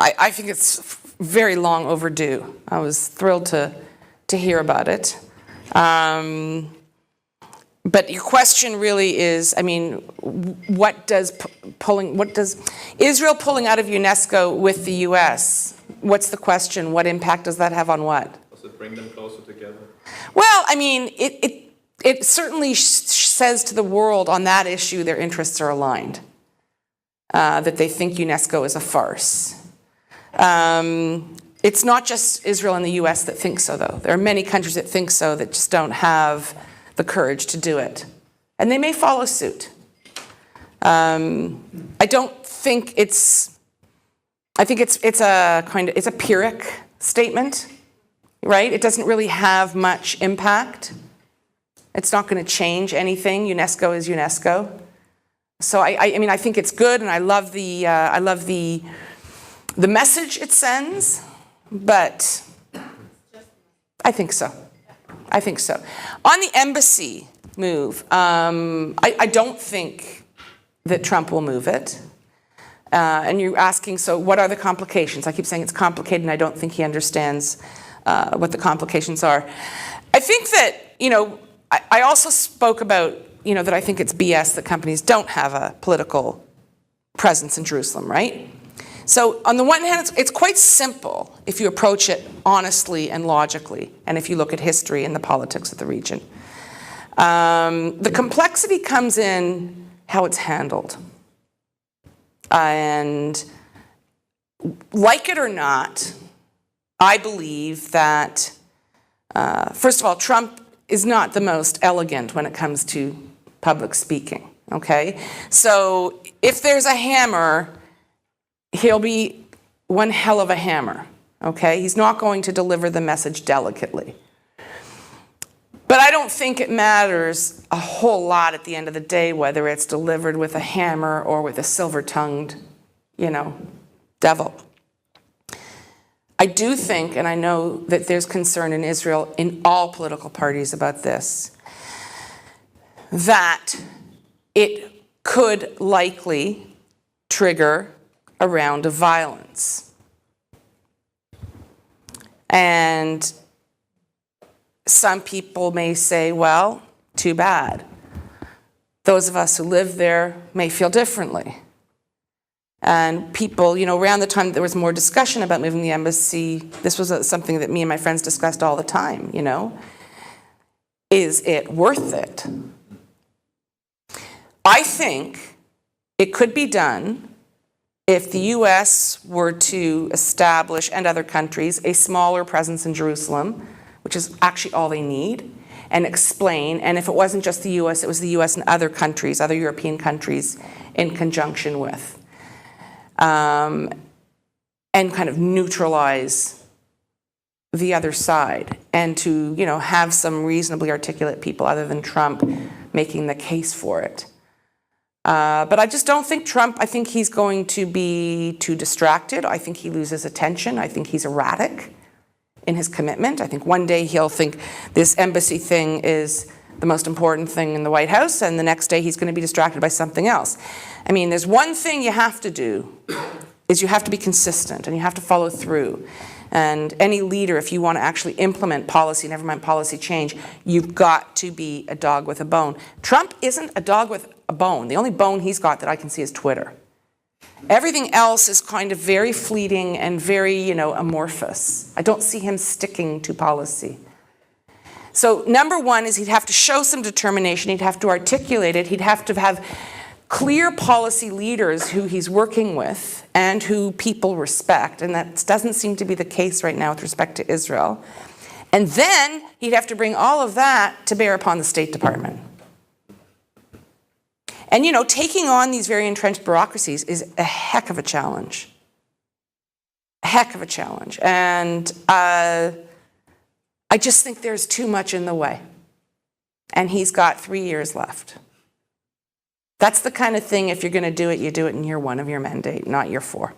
I think it's very long overdue. I was thrilled to hear about it. But your question really is, I mean, what does Israel pulling out of UNESCO with the US, what's the question? What impact does that have on what? Does it bring them closer together? Well, I mean, it certainly says to the world on that issue their interests are aligned, that they think UNESCO is a farce. It's not just Israel and the US that think so, though. There are many countries that think so that just don't have the courage to do it. And they may follow suit. I don't think I think it's a Pyrrhic statement, right? It doesn't really have much impact. It's not going to change anything. UNESCO is UNESCO. So I mean, I think it's good, and I love the message it sends, but I think so. I think so. On the embassy move, I don't think that Trump will move it. And you're asking, so what are the complications? I keep saying it's complicated, and I don't think he understands what the complications are. I think that, you know, I also spoke about, you know, that I think it's BS that companies don't have a political presence in Jerusalem, right? So on the one hand, it's quite simple if you approach it honestly and logically, and if you look at history and the politics of the region. The complexity comes in how it's handled. And like it or not, I believe that, first of all, Trump is not the most elegant when it comes to public speaking, okay? So if there's a hammer, he'll be one hell of a hammer, okay? He's not going to deliver the message delicately. But I don't think it matters a whole lot at the end of the day whether it's delivered with a hammer or with a silver-tongued, you know, devil. I do think, and I know that there's concern in Israel in all political parties about this, that it could likely trigger a round of violence. And some people may say, well, too bad. Those of us who live there may feel differently. And people, you know, around the time that there was more discussion about moving the embassy, this was something that me and my friends discussed all the time, you know. Is it worth it? I think it could be done if the US were to establish, and other countries, a smaller presence in Jerusalem, which is actually all they need, and explain, and if it wasn't just the US, it was the US and other countries, other European countries, in conjunction with. And kind of neutralize the other side, and to, you know, have some reasonably articulate people other than Trump making the case for it. But I just don't think Trump, I think he's going to be too distracted. I think he loses attention. I think he's erratic in his commitment. I think one day he'll think this embassy thing is the most important thing in the White House, and the next day he's going to be distracted by something else. I mean, there's one thing you have to do, is you have to be consistent, and you have to follow through. And any leader, if you want to actually implement policy, never mind policy change, you've got to be a dog with a bone. Trump isn't a dog with a bone. The only bone he's got that I can see is Twitter. Everything else is kind of very fleeting and very, you know, amorphous. I don't see him sticking to policy. So number one is he'd have to show some determination. He'd have to articulate it. He'd have to have clear policy leaders who he's working with and who people respect. And that doesn't seem to be the case right now with respect to Israel. And then he'd have to bring all of that to bear upon the State Department. And, you know, taking on these very entrenched bureaucracies is a heck of a challenge. A heck of a challenge. And I just think there's too much in the way. And he's got 3 years left. That's the kind of thing, if you're going to do it, you do it in year 1 of your mandate, not year 4.